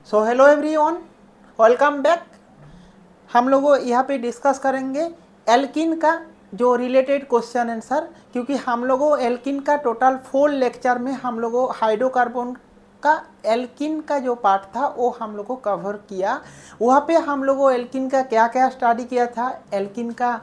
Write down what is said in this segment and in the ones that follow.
So hello everyone, welcome back. हम लोग यहाँ पे डिस्कस करेंगे एल्किन का जो रिलेटेड क्वेश्चन आंसर, क्योंकि हम लोगों एल्किन का टोटल 4 लेक्चर में हम लोगों हाइड्रोकार्बन का एल्किन का जो पार्ट था वो हम लोगों कवर किया। वहाँ पे हम लोगों एल्किन का क्या क्या स्टडी किया था, एल्किन का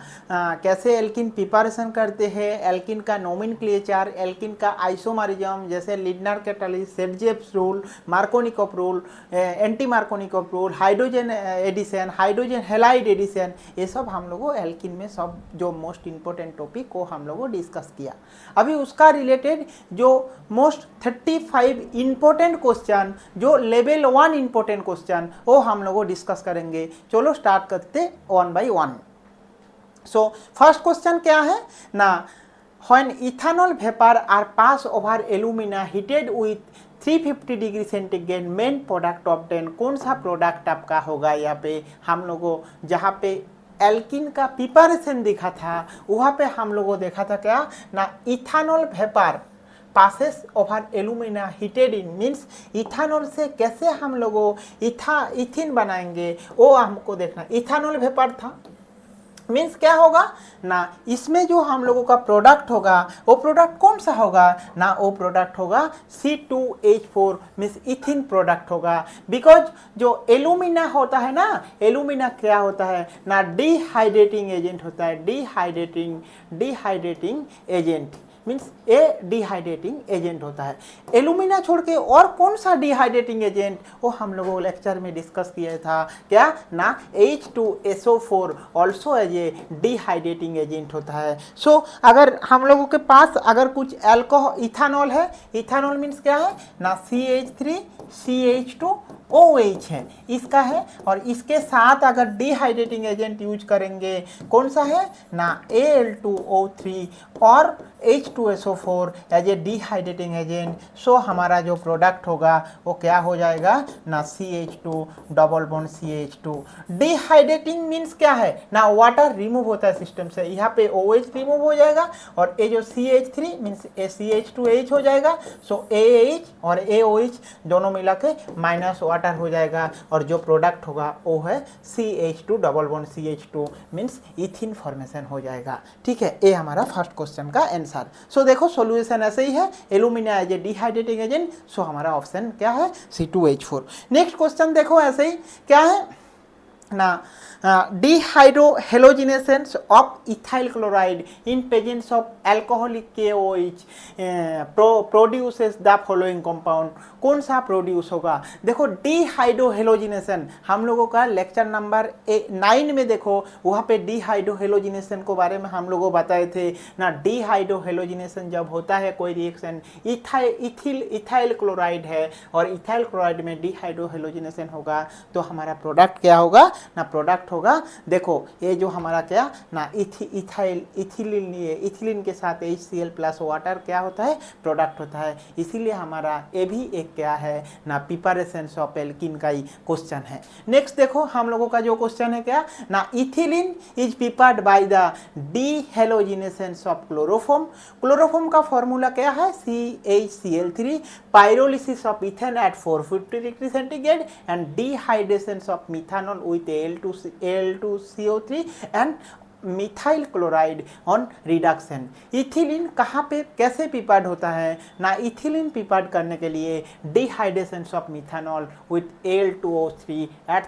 कैसे एल्किन प्रिपरेशन करते हैं, एल्किन का नोमेनक्लेचर, एल्किन का आइसोमरिज्म जैसे Lindlar catalyst, Saytzeff's rule, Markovnikov rule, anti Markovnikov rule, hydrogen addition, hydrogen halide addition, ये सब हम लोगों एल्किन में सब जो मोस्ट इंपॉर्टेंट टॉपिक को हम लोगों डिस्कस किया। अभी उसका रिलेटेड जो मोस्ट 35 इंपॉर्टेंट क्वेश्चन, जो लेवल 1 इंपॉर्टेंट क्वेश्चन, वो हम लोगों डिस्कस करेंगे। चलो स्टार्ट करते 1 by 1। सो फर्स्ट क्वेश्चन क्या है ना, when ethanol vapor are pass over alumina heated with 350 degree centigrade main product obtain, कौन सा प्रोडक्ट आपका होगा। यहाँ पे हम लोगों जहाँ पे एल्किन का प्रिपरेशन दिखा था वहाँ पे हम लोगों देखा था क्या ना, ethanol vapour passes over alumina heated in, means ethanol से कैसे हम लोगों इथिन बनाएंगे वो हमको देखना। इथानॉल वेपर था मीन्स क्या होगा ना, इसमें जो हम लोगों का प्रोडक्ट होगा वो प्रोडक्ट कौन सा होगा ना, वो प्रोडक्ट होगा C2H4 मीन्स इथिन प्रोडक्ट होगा। बिकॉज जो एलुमिना होता है ना, एलुमिना क्या होता है ना, डिहाइड्रेटिंग एजेंट होता है, डिहाइड्रेटिंग एजेंट मीन्स ए डिहाइड्रेटिंग एजेंट होता है। एलुमिना छोड़ के और कौन सा डिहाइड्रेटिंग एजेंट, वो हम लोगों लेक्चर में डिस्कस किया था क्या ना, H2SO4 also as a dehydrating agent होता है। सो अगर हम लोगों के पास अगर कुछ एल्कोहल इथानॉल है, इथानॉल मीन्स क्या है ना, CH3 CH2 OH है इसका है, और इसके साथ अगर डिहाइड्रेटिंग एजेंट यूज करेंगे कौन सा है ना, Al2O3 और H2SO4 as a dehydrating agent. So हमारा जो प्रोडक्ट होगा वो क्या हो जाएगा ना, CH2 double bond CH2। Dehydrating means क्या है ना, वाटर रिमूव होता है सिस्टम से, यहाँ पे OH रिमूव हो जाएगा और ये जो CH3 मीन्स CH2H हो जाएगा। सो AH और AOH दोनों मिला के माइनस वाटर हो जाएगा, और जो प्रोडक्ट होगा वो है CH2 double bond CH2 means ethene formation हो जाएगा। ठीक है, ये हमारा फर्स्ट क्वेश्चन का आंसर। सो देखो सॉल्यूशन ऐसे ही है, alumina as a dehydrating agent, so हमारा ऑप्शन क्या है C2H4। नेक्स्ट क्वेश्चन देखो ऐसे ही क्या है ना, dehydrohalogenation of ethyl chloride in presence of alcoholic KOH produces the following compound, कौन सा प्रोड्यूस होगा। देखो डिहाइड्रोहेलोजिनेशन हम लोगों का लेक्चर नंबर 9 में देखो, वहाँ पे डिहाइड्रोहेलोजिनेशन के बारे में हम लोगों बताए थे ना। डिहाइड्रोहेलोजिनेशन जब होता है कोई रिएक्शन, इथाइल क्लोराइड है और इथाइल क्लोराइड में डिहाइड्रोहेलोजिनेशन होगा तो हमारा प्रोडक्ट क्या होगा ना, प्रोडक्ट होगा देखो ये जो हमारा क्या ना, इथिलीन के साथ HCl प्लस वाटर क्या होता है, प्रोडक्ट होता है। इसीलिए हमारा ये भी एक क्या है ना, प्रिपरेशन ऑफ एल्किन का ही क्वेश्चन है। नेक्स्ट देखो हम लोगों का जो क्वेश्चन है क्या ना, ethylene is prepared by the dehalogenation of chloroform. Chloroform का फॉर्मूला क्या है, CHCl3, pyrolysis of ethane at 450 degree centigrade and dehydration of methanol with Al2CO3 and methyl chloride on reduction. Ethylene कहाँ पे कैसे प्रिपेयर्ड होता है ना, इथिलीन प्रिपेयर्ड करने के लिए dehydration of methanol with Al2O3 at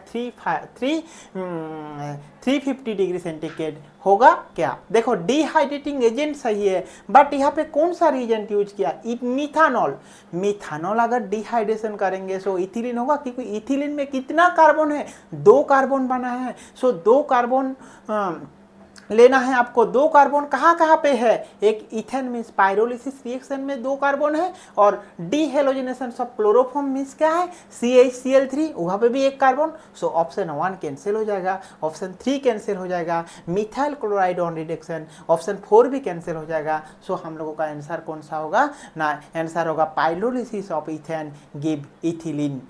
350 degree centigrade होगा क्या। देखो डिहाइड्रेटिंग एजेंट सही है, बट यहाँ पे कौन सा रिएजेंट यूज किया, मिथानॉल। मिथानॉल अगर डिहाइड्रेशन करेंगे सो इथिलीन होगा, क्योंकि इथिलीन में कितना कार्बन है, 2 कार्बन बना है। सो 2 कार्बन लेना है आपको। 2 कार्बन कहाँ कहाँ पे है, एक इथेन मीन्स पायरोलिसिस रिएक्शन में 2 कार्बन है, और डिहेलोजिनेशन ऑफ क्लोरोफॉर्म मीन्स क्या है CHCl3, वहाँ पे भी 1 कार्बन। सो ऑप्शन 1 कैंसिल हो जाएगा, ऑप्शन 3 कैंसिल हो जाएगा, methyl chloride on reduction option 4 भी कैंसिल हो जाएगा। सो हम लोगों का आंसर कौन सा होगा ना, आंसर होगा pyrolysis of ethane give ethylene.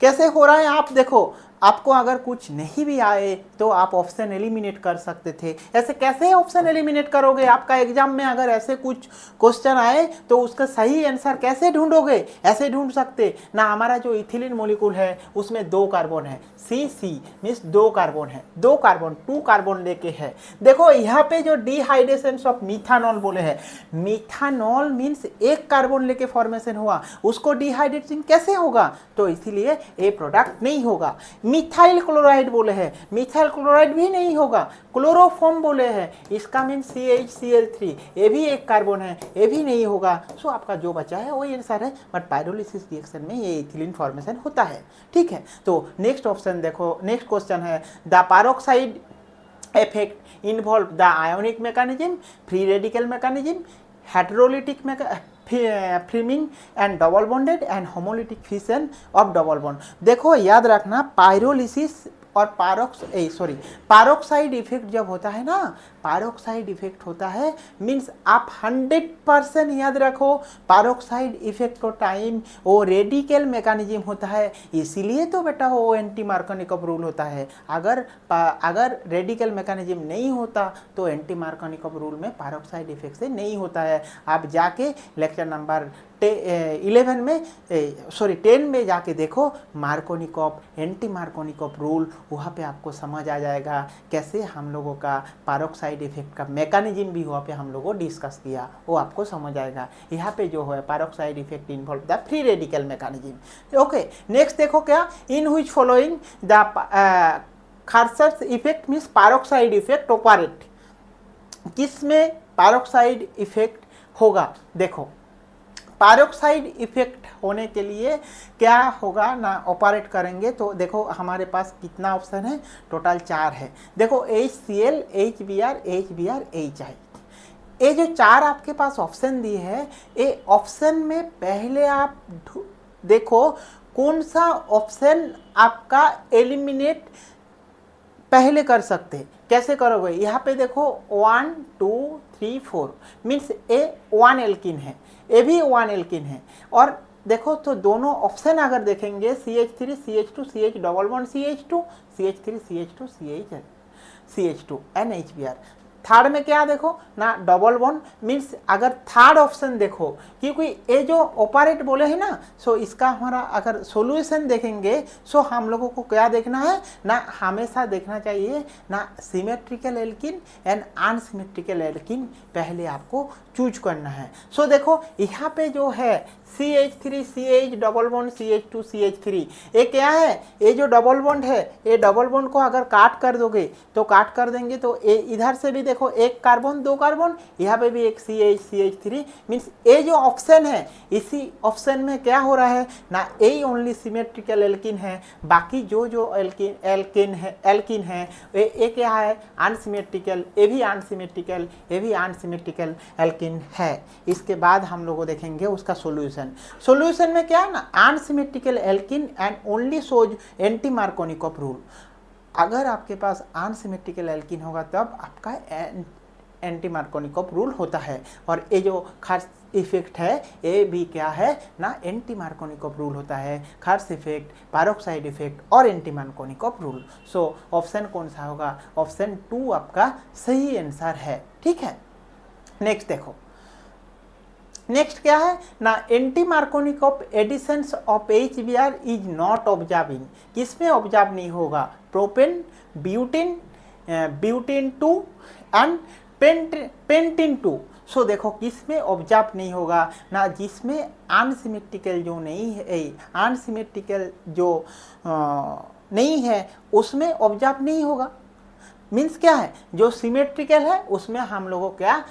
कैसे हो रहा है आप देखो आपको अगर कुछ नहीं भी आए तो आप ऑप्शन एलिमिनेट कर सकते थे। ऐसे कैसे ऑप्शन एलिमिनेट करोगे? आपका एग्जाम में अगर ऐसे कुछ क्वेश्चन आए तो उसका सही आंसर कैसे ढूंढोगे? ऐसे ढूंढ सकते ना। हमारा जो इथिलीन मॉलिक्यूल है उसमें 2 कार्बन है, सी मीन्स 2 कार्बन है, 2 कार्बन 2 कार्बन लेके है। देखो यहाँ पे जो डिहाइड्रेशन ऑफ मिथानॉल बोले हैं, मिथानॉल मीन्स 1 कार्बन लेके फॉर्मेशन हुआ, उसको डिहाइड्रेशन कैसे होगा? तो इसीलिए ये प्रोडक्ट नहीं होगा। मिथाइल क्लोराइड बोले हैं, मिथाइल क्लोराइड भी नहीं होगा। क्लोरोफॉर्म बोले हैं, इसका मीन CHCl3, ये भी 1 कार्बन है, ये भी नहीं होगा। सो आपका जो बचा है वही आंसर है, बट पाइरोलिसिस रिएक्शन में ये इथिलीन फॉर्मेशन होता है। ठीक है, तो नेक्स्ट ऑप्शन देखो, नेक्स्ट क्वेश्चन है the peroxide effect involve the ionic mechanism, free radical mechanism, heterolytic fission and double bonded and homolytic fission of double bond. देखो याद रखना, पायरोलिसिस और पैरोक्साइड इफेक्ट जब होता है ना, पैरोक्साइड इफेक्ट होता है मीन्स आप 100% याद रखो, पैरोक्साइड इफेक्ट को टाइम वो रेडिकल मैकेनिज्म होता है। इसीलिए तो बेटा वो एंटी मार्कोनिकॉफ रूल होता है। अगर रेडिकल मैकेनिज्म नहीं होता तो एंटी मार्कोनिकॉफ रूल में पैरोक्साइड इफेक्ट से नहीं होता है। आप जाके लेक्चर नंबर 10 में जाके देखो, मार्कोनिकॉफ, एंटी मार्कोनिकॉफ रूल, वहाँ पे आपको समझ आ जाएगा कैसे हम लोगों का पैरोक्साइड इफेक्ट का मैकेनिज्म भी वहाँ पे हम लोगों को डिस्कस किया, वो आपको समझ आएगा। यहाँ पे जो है peroxide effect involve the free radical mechanism. Okay, next देखो क्या, in which following the Kharasch's effect means peroxide effect operate, किसमें पैरोक्साइड इफेक्ट होगा? देखो पैरोक्साइड इफेक्ट होने के लिए क्या होगा ना, ऑपरेट करेंगे तो देखो हमारे पास कितना ऑप्शन है, टोटल 4 है। देखो HCl, HBr, HBr, HI, ये जो 4 आपके पास ऑप्शन दिए है, ये ऑप्शन में पहले आप देखो कौन सा ऑप्शन आपका एलिमिनेट पहले कर सकते। कैसे करोगे? यहाँ पे देखो 1 2 3 4 मीन्स ए 1 एल्किन है, ये भी 1 एल्किन है। और देखो तो दोनों ऑप्शन अगर देखेंगे CH3 CH2 CH double bond CH2 CH3 CH2 CH2 NHBr। Third में क्या देखो ना, डबल बॉन्ड मीन्स अगर थर्ड ऑप्शन देखो, क्योंकि ये जो ऑपरेट बोले हैं ना, सो इसका हमारा अगर सॉल्यूशन देखेंगे सो हम लोगों को क्या देखना है ना, हमेशा देखना चाहिए ना symmetrical alkene and unsymmetrical alkene पहले आपको चूज करना है। सो देखो यहाँ पे जो है CH3 CH double bond CH2 CH3, ये क्या है, ये जो डबल बॉन्ड है, ये डबल बॉन्ड को अगर काट कर दोगे तो काट कर देंगे तो ये इधर से भी देखो 1 कार्बन 2 कार्बन, यहाँ पे भी एक CH3 मीन्स ये जो ऑप्शन है, इसी ऑप्शन में क्या हो रहा है ना, ये ओनली सिमेट्रिकल एल्किन है, बाकी जो एल्किन है ये क्या है, अनसिमेट्रिकल, ये भी अनसिमेट्रिकल, ये भी अनसिमेट्रिकल एल्किन है। इसके बाद हम लोग देखेंगे उसका सॉल्यूशन में क्या है ना, unsymmetrical alkene and only shows anti Markovnikov rule. अगर आपके पास अनसिमेट्रिकल एल्किन होगा तब आपका एंटी मार्कोनिकॉफ रूल होता है। और ये जो खास इफेक्ट है ये भी क्या है ना, एंटी मार्कोनिकॉफ रूल होता है, खास इफेक्ट, पैरोक्साइड इफेक्ट और anti Markovnikov rule. So option कौन सा होगा? ऑप्शन 2 आपका सही आंसर है। ठीक है, नेक्स्ट देखो, नेक्स्ट क्या है ना, anti Markovnikov additions of HBr is not observing, किसमें ऑब्जर्व नहीं होगा? Propane, butane 2 and pentene 2। So देखो किसमें ऑब्जर्व नहीं होगा ना, जिसमें अनसिमेट्रिकल जो नहीं है, अनसिमेट्रिकल जो नहीं है उसमें ऑब्जर्व नहीं होगा। मीन्स क्या है, जो सिमेट्रिकल है उसमें हम लोगों क्या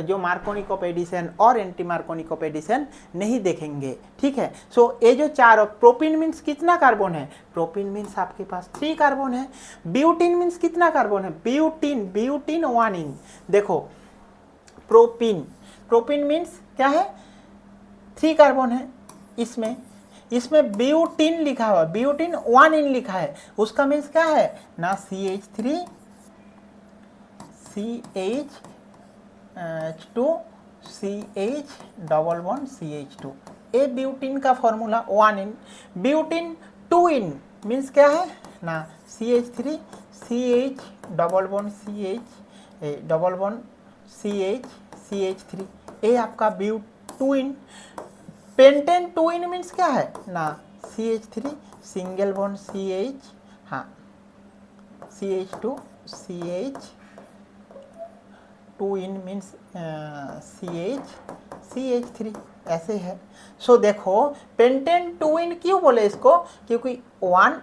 जो मार्कोनिकॉफ एडिशन और एंटी मार्कोनिकॉफ एडिशन नहीं देखेंगे। ठीक है, सो ये जो 4, प्रोपिन मीन्स कितना कार्बन है? प्रोपिन मीन्स आपके पास 3 कार्बन है। ब्यूटिन मीन्स कितना कार्बन है? ब्यूटिन 1 इन। देखो प्रोपिन मीन्स क्या है? 3 कार्बन है। इसमें ब्यूटिन लिखा हुआ, ब्यूटिन 1 इन लिखा है, उसका मीन्स क्या है ना, CH3 CH2 CH double bond CH2, ए ब्यूटिन का फॉर्मूला 1 इन। ब्यूटिन 2 इन मीन्स क्या है ना CH3 CH double bond CH double bond CH CH3, ये आपका ब्यूटूइन। पेंटेन टूइन मीन्स क्या है ना CH3 सिंगल बॉन्ड CH, हाँ CH2 CH, टूइन means CH CH3, ऐसे है। सो देखो पेंटेन टूइन क्यों बोले इसको, क्योंकि 1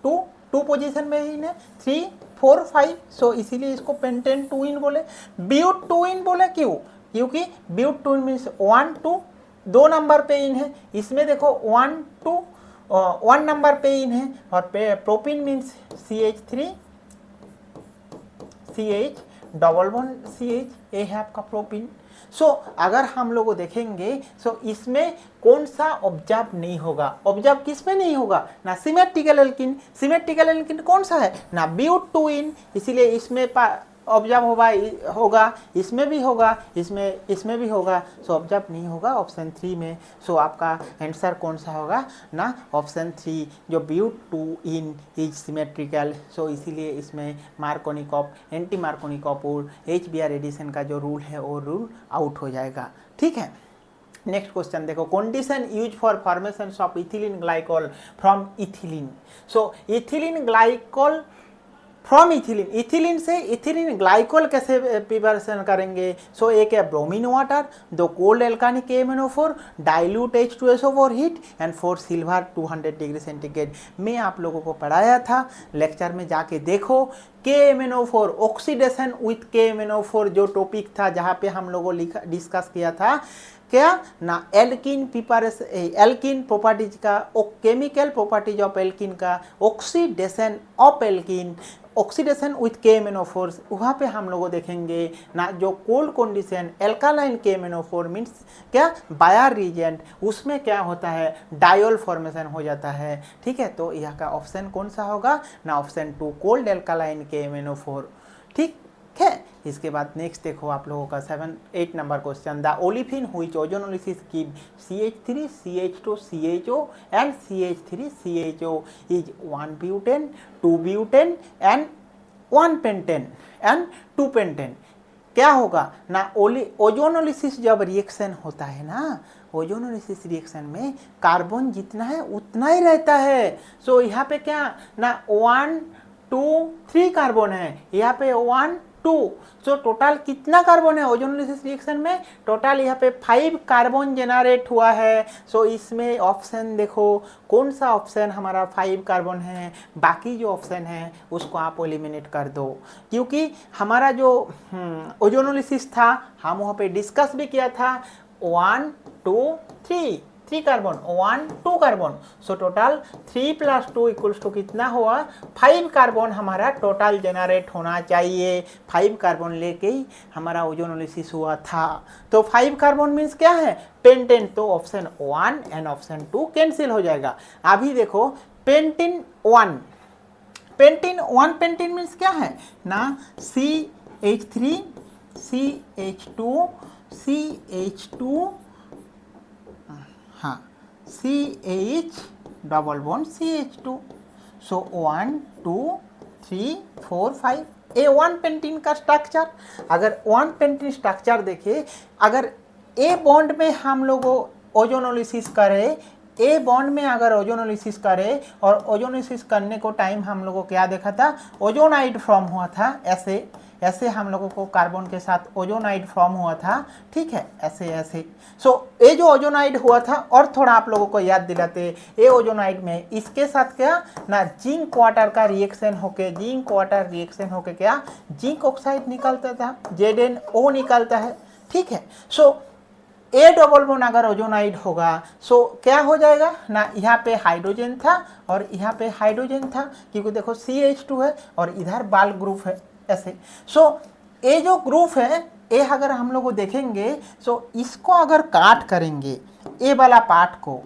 2 2 पोजीशन में ही है, 3 4 5, सो इसीलिए इसको पेंटेन टूइन बोले। ब्यूट टूइन बोले क्यों, क्योंकि ब्यूट टूइन मीन्स 1 2 दो नंबर पे इन है, इसमें देखो 1 2 1 नंबर पे इन है, और propyne means CH3 CH double bond CH, ये है आपका प्रोपिन। सो अगर हम लोग देखेंगे इसमें कौन सा ऑब्जर्व नहीं होगा, ऑब्जर्व किस में नहीं होगा ना सिमेट्रिकल एल्किन। सिमेट्रिकल एल्किन कौन सा है ना ब्यूटूइन, इसीलिए इसमें ऑब्जर्व होगा, इसमें भी होगा, इसमें भी होगा, सो ऑब्जर्व नहीं होगा ऑप्शन 3 में। सो आपका आंसर कौन सा होगा ना ऑप्शन 3, जो ब्यूटूइन इज सिमेट्रिकल। सो इसीलिए इसमें मार्कोनिकॉप एंटी मार्कोनिकॉप और HBr एडिशन का जो रूल है वो रूल आउट हो जाएगा, ठीक है। नेक्स्ट क्वेश्चन देखो, condition use for formation of ethylene glycol from ethylene. So ethylene glycol from ethylene, ethylene से इथिलीन ग्लाइकोल कैसे प्रिपरेशन करेंगे। सो एक है ब्रोमीन वाटर, 2 कोल्ड एल्कानिक KMnO4, dilute H2SO over heat, and 4 silver 200 degree centigrade. मैं आप लोगों को पढ़ाया था, लेक्चर में जाके देखो। KMnO4 ऑक्सीडेशन विथ KMnO4 जो टॉपिक था, जहाँ पे हम लोगों डिस्कस किया था क्या ना एल्किन प्रिपरेशन, एल्किन प्रॉपर्टीज का, केमिकल प्रॉपर्टीज ऑफ एल्किन का, oxidation of alkene, oxidation with KMnO4, वहाँ पे हम लोग देखेंगे ना जो cold condition alkaline KMnO4 means क्या बायर रीजेंट, उसमें क्या होता है डायोल फॉर्मेशन हो जाता है, ठीक है। तो यह का ऑप्शन कौन सा होगा ना ऑप्शन 2 कोल्ड एल्कालाइन KMnO4, ठीक है। इसके बाद नेक्स्ट देखो आप लोगों का 7-8 number question, the olefin which ozonolysis give CH3 CH2 CHO and CH3 CHO is 1 butane 2 butane and 1 pentane and 2 pentane. क्या होगा ना ओजोनोलिसिस जब रिएक्शन होता है ना, ओजोनोलिसिस रिएक्शन में कार्बन जितना है उतना ही रहता है। सो यहाँ पे क्या ना 1 2 3 कार्बन है, यहाँ पे 1 2, सो टोटल कितना कार्बन है ओजोनोलिसिस रिएक्शन में, टोटल यहाँ पे 5 कार्बन जेनरेट हुआ है। सो इसमें ऑप्शन देखो कौन सा ऑप्शन हमारा 5 कार्बन है, बाकी जो ऑप्शन है उसको आप एलिमिनेट कर दो, क्योंकि हमारा जो ओजोनोलिसिस था हम वहाँ पे डिस्कस भी किया था 1 2 3 कार्बन 1 2 कार्बन, सो टोटल 3 + 2 = कितना हुआ 5 कार्बन हमारा टोटल जनरेट होना चाहिए। 5 कार्बन लेके ही हमारा ओजोनोलिसिस हुआ था। तो 5 कार्बन मीन्स क्या है पेंटेन, तो ऑप्शन 1 एंड ऑप्शन 2 कैंसिल हो जाएगा। अभी देखो पेंटेन 1, पेंटेन 1 पेंटेन मीन्स क्या है ना CH3 CH2 CH2, हाँ CH डबल बॉन्ड CH2, सो 1 2 3 4 5, ए 1 पेंटीन का स्ट्रक्चर। अगर 1 पेंटीन स्ट्रक्चर देखे, अगर ए बॉन्ड में हम लोग ओजोनोलिसिस करें, ए बॉन्ड में अगर ओजोनोलिसिस करें और ओजोनोलिसिस करने को टाइम हम लोगों को क्या देखा था ओजोनाइड फॉर्म हुआ था, ऐसे ऐसे हम लोगों को कार्बन के साथ ओजोनाइड फॉर्म हुआ था, ठीक है, ऐसे ऐसे। सो ये जो ओजोनाइड हुआ था, और थोड़ा आप लोगों को याद दिलाते, ये ओजोनाइड में इसके साथ क्या ना जिंक वाटर का रिएक्शन होके, जिंक वाटर रिएक्शन होके क्या जिंक ऑक्साइड निकलता था, ZnO निकलता है, ठीक है। सो ए डबल बॉन्ड अगर ओजोनाइड होगा सो क्या हो जाएगा ना, यहाँ पे हाइड्रोजन था और यहाँ पे हाइड्रोजन था, क्योंकि देखो CH2 है और इधर बाल ग्रुप है ऐसे। सो ये जो ग्रुप है ये अगर हम लोग देखेंगे, सो इसको अगर काट करेंगे, ये वाला पार्ट को,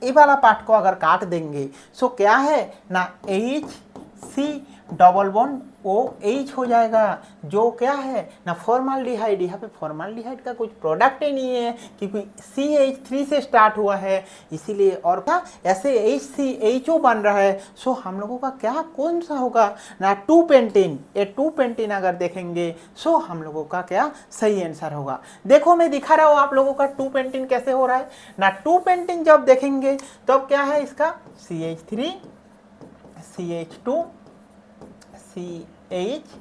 ये वाला पार्ट को अगर काट देंगे, सो क्या है ना HC डबल बॉन्ड OH हो जाएगा, जो क्या है ना फॉर्माल्डिहाइड। यहाँ पे फॉर्माल्डिहाइड का कुछ प्रोडक्ट ही नहीं है क्योंकि CH3 से स्टार्ट हुआ है, इसीलिए। और क्या ऐसे HCHO बन रहा है। सो हम लोगों का क्या कौन सा होगा ना 2 पेंटीन। ये 2 पेंटीन अगर देखेंगे सो हम लोगों का क्या सही आंसर होगा। देखो मैं दिखा रहा हूँ आप लोगों का 2 पेंटीन कैसे हो रहा है ना। 2 पेंटीन जब देखेंगे तब तो क्या है इसका CH3 CH2 CH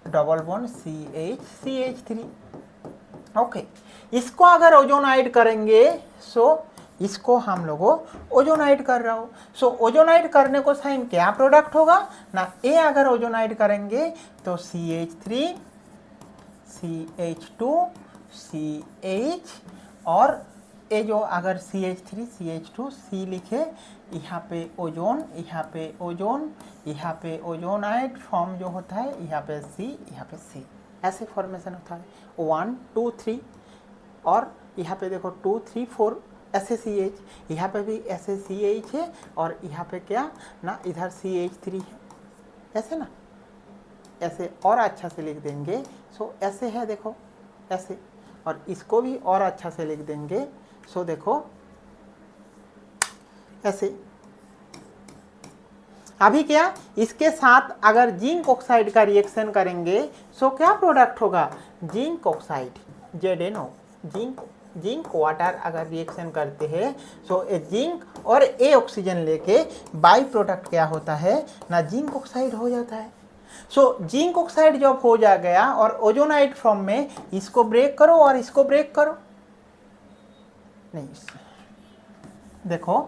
double bond CH3। Okay, इसको अगर ओजोनाइड करेंगे सो इसको हम लोगों ओजोनाइड कर रहा हो। सो ओजोनाइड करने को साइन क्या प्रोडक्ट होगा ना, ए अगर ओजोनाइड करेंगे तो CH3 CH2 CH, और ए जो अगर CH3 CH2 C लिखे, यहाँ पे ओजोन, यहाँ पे ओजोन, यहाँ पे ओजोनाइड फॉर्म जो होता है, यहाँ पे C, यहाँ पे C, ऐसे फॉर्मेशन होता है 1 2 3। और यहाँ पे देखो 2 3 4 ऐसे CH, यहाँ पे भी ऐसे CH है, और यहाँ पे क्या ना इधर CH3 है, ऐसे ना, ऐसे और अच्छा से लिख देंगे। सो ऐसे है देखो ऐसे, और इसको भी और अच्छा से लिख देंगे। सो देखो ऐसे। अभी क्या इसके साथ अगर जिंक ऑक्साइड का रिएक्शन करेंगे सो क्या प्रोडक्ट होगा, zinc oxide ZNO, zinc water अगर रिएक्शन करते हैं सो ए जिंक और ए ऑक्सीजन लेके बाई प्रोडक्ट क्या होता है ना, जिंक ऑक्साइड हो जाता है। सो जिंक ऑक्साइड जब हो जा गया और ओजोनाइड फॉर्म में, इसको ब्रेक करो और इसको ब्रेक करो, नहीं देखो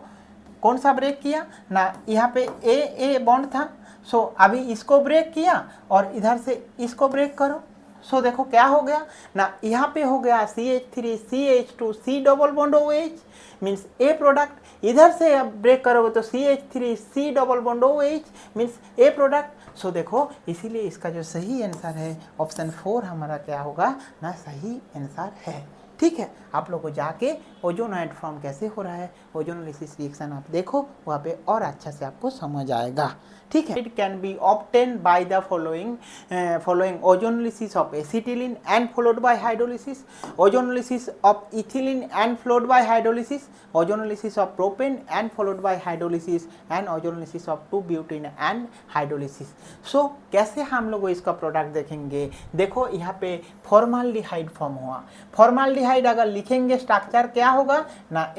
कौन सा ब्रेक किया ना, यहाँ पे ए बॉन्ड था। सो अभी इसको ब्रेक किया और इधर से इसको ब्रेक करो। सो देखो क्या हो गया ना, यहाँ पे हो गया CH3 CH2 C double bond OH means a product. इधर से अब ब्रेक करोगे तो CH3 C double bond OH means a product. So देखो इसीलिए इसका जो सही आंसर है ऑप्शन 4 हमारा क्या होगा ना, सही आंसर है। ठीक है, आप लोगों को जाके ओजोनाइड फॉर्म कैसे हो रहा है, ओजोनोलिसिस रिएक्शन आप देखो, वहाँ पे और अच्छा से आपको समझ आएगा। ठीक है, it can be obtain by the following ozonolysis of acetylene and followed by hydrolysis, ozonolysis of ethylene and followed by hydrolysis, ozonolysis of propane and followed by hydrolysis, and ozonolysis of two butane and hydrolysis. So कैसे हम लोग इसका product देखेंगे, देखो यहाँ पे formaldehyde form हुआ। Formaldehyde अगर लिखेंगे स्ट्रक्चर क्या होगा ना,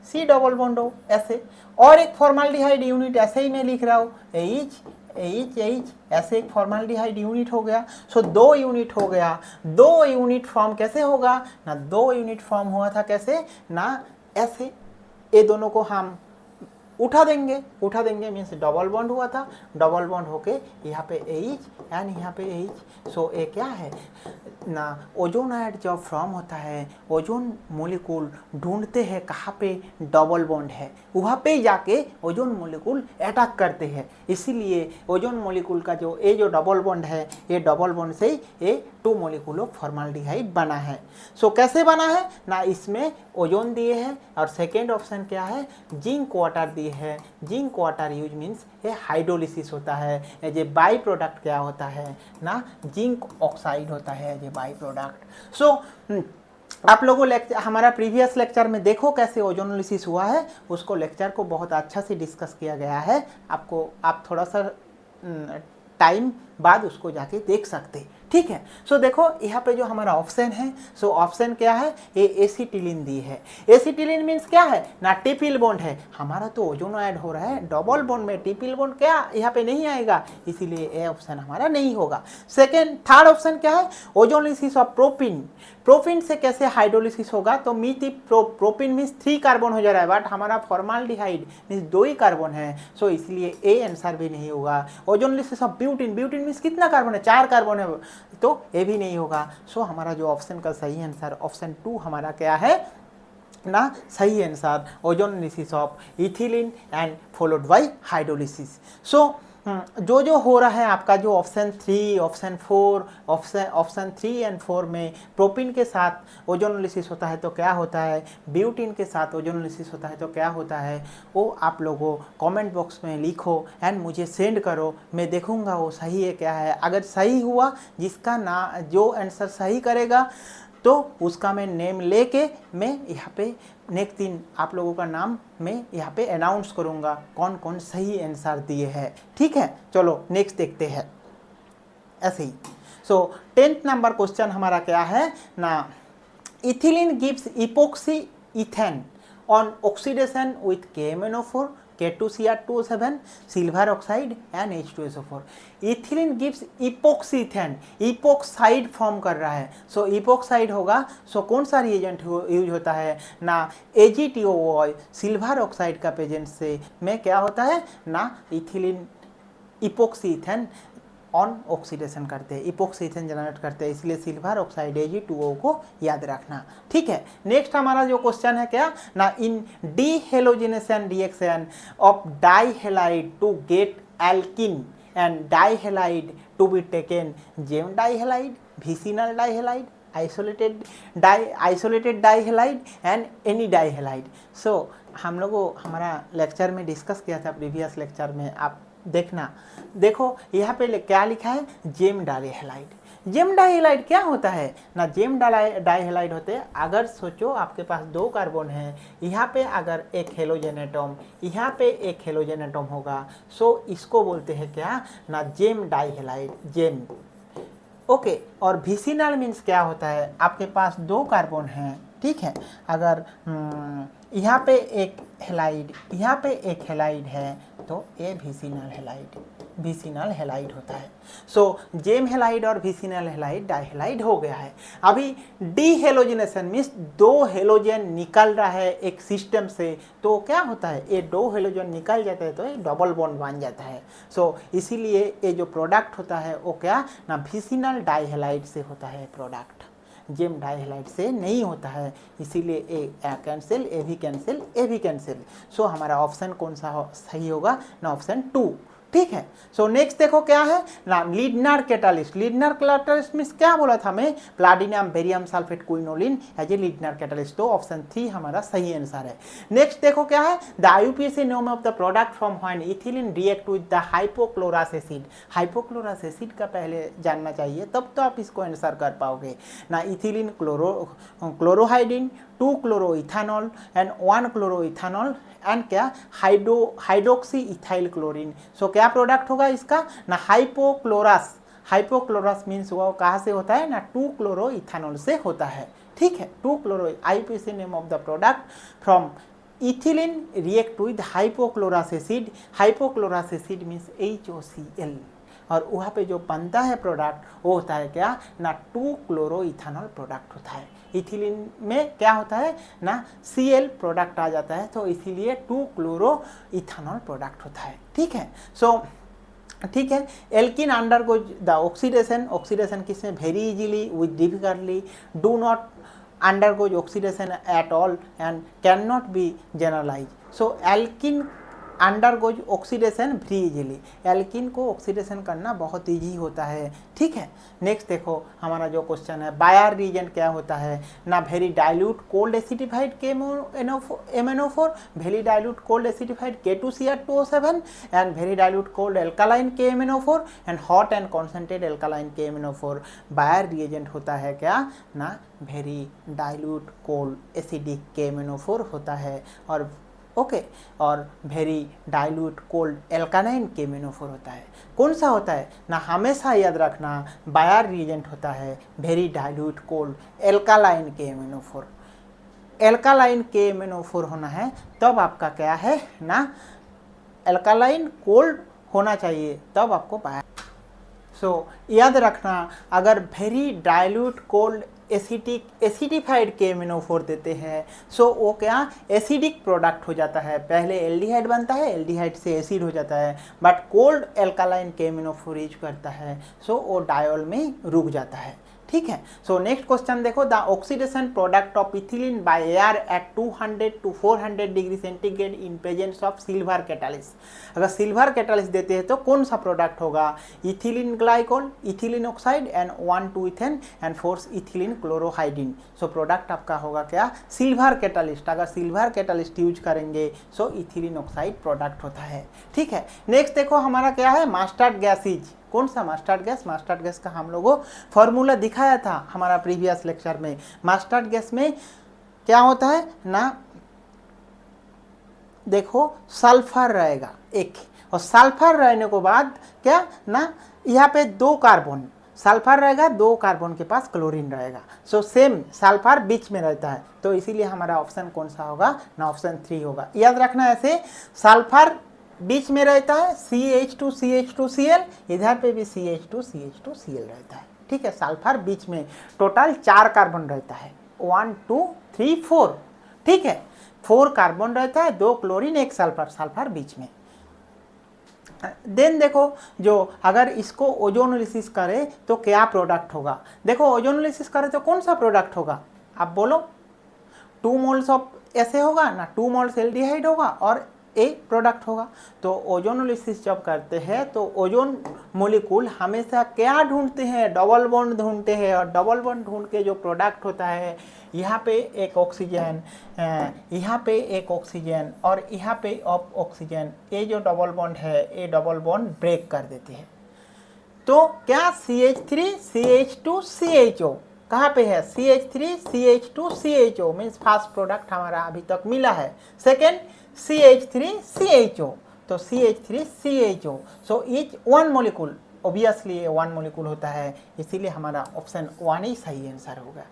C डबल बॉन्ड हो ऐसे, और एक फॉर्माल्डिहाइड यूनिट ऐसे ही मैं लिख रहा हूँ H ऐसे एक फॉर्माल्डिहाइड यूनिट हो गया। सो 2 यूनिट हो गया। 2 यूनिट फॉर्म कैसे होगा ना, 2 यूनिट फॉर्म हुआ था कैसे ना, ऐसे। ये दोनों को हम उठा देंगे मीन्स डबल बॉन्ड हुआ था, डबल बॉन्ड होके यहाँ पे H एंड यहाँ पे H। सो ये क्या है ना, ओजोनाइड जब फॉर्म होता है, ओजोन मोलिकूल ढूंढते हैं कहाँ पे डबल बॉन्ड है, वहाँ पे जाके ओजोन मोलिकूल अटैक करते हैं। इसीलिए ओजोन मोलिकूल का जो डबल बॉन्ड है, ये डबल बॉन्ड से ये 2 मोलिकूल ऑफ फॉर्माल्डिहाइड बना है। सो कैसे बना है ना, इसमें ओजोन दिए हैं, और सेकेंड ऑप्शन क्या है, जिंक वाटर दिए है। जिंक वाटर यूज मीन्स ये हाइड्रोलिसिस होता है, ये बाई प्रोडक्ट क्या होता है ना, जिंक ऑक्साइड होता है ये बाई प्रोडक्ट। सो आप लोगों हमारा प्रीवियस लेक्चर में देखो कैसे ओजोनोलिसिस हुआ है, उसको लेक्चर को बहुत अच्छा से डिस्कस किया गया है। आप थोड़ा सा टाइम बाद उसको जाके देख सकते। ठीक है, सो देखो यहाँ पे जो हमारा ऑप्शन है, सो ऑप्शन क्या है, ये एसिटिलीन दी है। एसिटिलीन मीन्स क्या है ना, ट्रिपल बॉन्ड है। हमारा तो ओजोनाइड हो रहा है डबल बॉन्ड में, ट्रिपल बॉन्ड क्या यहाँ पे नहीं आएगा, इसीलिए ये ऑप्शन हमारा नहीं होगा। थर्ड ऑप्शन क्या है, ओजोनोलिसिस ऑफ प्रोपिन। प्रोपिन से कैसे हाइड्रोलिसिस होगा, तो प्रोपिन मीन्स 3 कार्बन हो जा रहा है, बट हमारा फॉर्माल्डिहाइड मीन्स 2 ही कार्बन है। सो इसलिए ए आंसर भी नहीं होगा। Ozonolysis of butene, butene means कितना कार्बन है, 4 कार्बन है, तो ये भी नहीं होगा। सो हमारा जो ऑप्शन का सही आंसर ऑप्शन 2 हमारा क्या है ना, सही answer ozonolysis of ethylene and followed by hydrolysis. So जो जो हो रहा है आपका जो ऑप्शन 3, ऑप्शन 4, ऑप्शन 3 एंड 4 में प्रोपीन के साथ ओजोनोलिसिस होता है तो क्या होता है, ब्यूटीन के साथ ओजोनोलिसिस होता है तो क्या होता है, वो आप लोगों कमेंट बॉक्स में लिखो एंड मुझे सेंड करो। मैं देखूंगा वो सही है क्या है। अगर सही हुआ, जिसका ना जो आंसर सही करेगा तो उसका मैं नेम लेके मैं यहाँ पे नेक्स्ट दिन आप लोगों का नाम मैं यहाँ पे अनाउंस करूँगा कौन कौन सही आंसर दिए हैं। ठीक है, चलो नेक्स्ट देखते हैं ऐसे ही। सो 10th नंबर क्वेश्चन हमारा क्या है ना, ethylene gives epoxy ethane on oxidation with KMnO4, K2Cr2O7, silver oxide and H2SO4। Ethylene gives epoxy ethane, epoxide form कर रहा है। सो इपोक्साइड होगा, सो कौन सा रिएजेंट यूज होता है ना, AgTOO, सिल्वर ऑक्साइड का प्रेजेंस से में क्या होता है ना, ethylene epoxy ethane on oxidation करते हैं, इपोक्सी इथेन जनरेट करते हैं, इसलिए सिल्वर ऑक्साइड Ag2O को याद रखना। ठीक है, नेक्स्ट हमारा जो क्वेश्चन है क्या ना, in dehalogenation reaction of dihalide to get alkene and dihalide to be taken gem dihalide, vicinal dihalide, isolated dihalide and any dihalide. So हम लोगों हमारा लेक्चर में डिस्कस किया था प्रीवियस लेक्चर में, आप देखना। देखो यहाँ पे क्या लिखा है, जेम डाइहेलाइड। जेम डाइहेलाइड क्या होता है ना, जेम डाइहेलाइड होते हैं, अगर सोचो आपके पास 2 कार्बन है, यहाँ पे अगर एक हेलोजन एटम, यहाँ पे एक हेलोजन एटम होगा, सो इसको बोलते हैं क्या ना, जेम डाइहेलाइड, जेम। ओके, और विसिनल मीन्स क्या होता है, आपके पास 2 कार्बन हैं, ठीक है, अगर यहाँ पे एक हेलाइड, यहाँ पे एक हेलाइड है तो ये विसिनल हेलाइड होता है। सो जेम हेलाइड और विसिनल हेलाइड डाइहेलाइड हो गया है। अभी डीहेलोजिनेशन मीन्स 2 हेलोजन निकल रहा है एक सिस्टम से, तो क्या होता है, ये 2 हेलोजन निकल जाते हैं तो ये डबल बॉन्ड बन जाता है। सो इसीलिए ये जो प्रोडक्ट होता है वो क्या ना, विसिनल डाइहेलाइड से होता है प्रोडक्ट, जेम डाइहेलाइड से नहीं होता है, इसीलिए ए कैंसिल, ए भी कैंसिल, ए भी कैंसिल। सो हमारा ऑप्शन कौन सा सही होगा ना, ऑप्शन 2। ठीक है, सो नेक्स्ट देखो क्या है ना, Lindlar catalyst. Lindlar catalyst means क्या बोला था मैं, platinum barium sulphate quinoline as a Lindlar catalyst, तो ऑप्शन 3 हमारा सही आंसर है। नेक्स्ट देखो क्या है, the IUPAC name of the product from when ethylene react with the hypochlorous acid. Hypochlorous acid का पहले जानना चाहिए, तब तो आप इसको आंसर कर पाओगे ना। इथिलीन क्लोरोहाइडिन, 2 क्लोरोइथानॉल एंड 1 क्लोरोइथानॉल एंड क्या, हाइड्रोक्सी इथाइल क्लोरीन। सो क्या प्रोडक्ट होगा इसका ना, हाइपोक्लोरस। हाइपोक्लोरस मीन्स वो कहाँ से होता है ना, 2 क्लोरोइथानॉल से होता है। ठीक है, 2 chloro, IUPAC name of the product from ethylene react with hypochlorous acid. Hypochlorous acid means HOCl, और वहाँ पे जो बनता है प्रोडक्ट वो होता है क्या ना, 2 क्लोरोइथानॉल प्रोडक्ट होता है। इथिलीन में क्या होता है ना, Cl प्रोडक्ट आ जाता है, तो इसीलिए 2 क्लोरोइथानॉल प्रोडक्ट होता है। ठीक है, सो ठीक है, alkene undergoes the oxidation. Oxidation किसमें, very easily with difficultly, do not undergoes oxidation at all and cannot be generalized. So alkene undergoes oxidation very easily, alkene को ऑक्सीडेशन करना बहुत इजी होता है। ठीक है, नेक्स्ट देखो हमारा जो क्वेश्चन है, बायर रीजेंट क्या होता है ना, very dilute cold acidified KMnO4, very dilute cold acidified K2Cr2O7 and very dilute cold alkaline KMnO4 and hot and concentrated alkaline KMnO4। Baeyer reagent होता है क्या ना, very dilute cold acidic KMnO4 होता है, और ओके, और very dilute cold alkaline KMnO4 होता है। कौन सा होता है ना, हमेशा याद रखना, बायर रिएजेंट होता है very dilute cold alkaline KMnO4। Alkaline KMnO4 होना है तब आपका क्या है ना, एल्कालाइन कोल्ड होना चाहिए तब आपको बायर। सो याद रखना, अगर very dilute cold acidified KMnO4 देते हैं, सो वो क्या एसिडिक प्रोडक्ट हो जाता है, पहले एल्डिहाइड बनता है, एल्डिहाइड से एसिड हो जाता है, but cold alkaline KMnO4 use करता है, सो वो डायोल में रुक जाता है। ठीक है। सो नेक्स्ट क्वेश्चन देखो, the oxidation product of ethylene by air at 200 to 400 degree centigrade in presence of silver catalyst. अगर सिल्वर कैटालिस्ट देते हैं तो कौन सा प्रोडक्ट होगा? Ethylene glycol, ethylene oxide and 1,2 ethane and 4 ethylene chlorohydrin. So product आपका होगा क्या? Silver catalyst. अगर सिल्वर कैटालिस्ट यूज करेंगे सो इथिलीन ऑक्साइड प्रोडक्ट होता है, ठीक है। नेक्स्ट देखो हमारा क्या है? Mustard gases. कौन सा मस्टर्ड गैस? मस्टर्ड गैस का हम लोगों फॉर्मूला दिखाया था हमारा प्रीवियस लेक्चर में। मस्टर्ड गैस में क्या होता है ना, देखो सल्फर रहेगा एक, और सल्फर रहने के बाद क्या ना, यहाँ पे 2 कार्बन सल्फर रहेगा, 2 कार्बन के पास क्लोरीन रहेगा। सो सेम सल्फर बीच में रहता है, तो इसीलिए हमारा ऑप्शन कौन सा होगा ना? ऑप्शन 3 होगा। याद रखना ऐसे सल्फर बीच में रहता है, CH2CH2Cl, इधर पे भी CH2CH2Cl रहता है, ठीक है। सल्फर बीच में टोटल 4 कार्बन रहता है, 1 2 3 4, ठीक है। 4 कार्बन रहता है, 2 क्लोरीन 1 सल्फर, सल्फर बीच में। देन देखो जो अगर इसको ओजोनोलिसिस करे तो क्या प्रोडक्ट होगा? देखो ओजोनोलिसिस करे तो कौन सा प्रोडक्ट होगा? आप बोलो। 2 मोल्स ऑफ ऐसे होगा ना, 2 मोल्स एल्डिहाइड होगा और एक प्रोडक्ट होगा। तो ओजोनोलिसिस जब करते हैं तो ओजोन मोलिकूल हमेशा क्या ढूंढते हैं? डबल बॉन्ड ढूंढते हैं, और डबल बॉन्ड ढूंढ के जो प्रोडक्ट होता है, यहाँ पे एक ऑक्सीजन, यहाँ पे एक ऑक्सीजन और यहाँ पे ऑक्सीजन, ये जो डबल बॉन्ड है ये डबल बॉन्ड ब्रेक कर देते हैं। तो क्या CH3 CH2 CHO कहाँ पे है? CH3 CH2 CHO means first product हमारा अभी तक मिला है। सेकेंड CH3 CHO, तो CH3 CHO, so each 1 molecule, obviously ये 1 मोलिकूल होता है, इसीलिए हमारा ऑप्शन 1 ही सही आंसर होगा।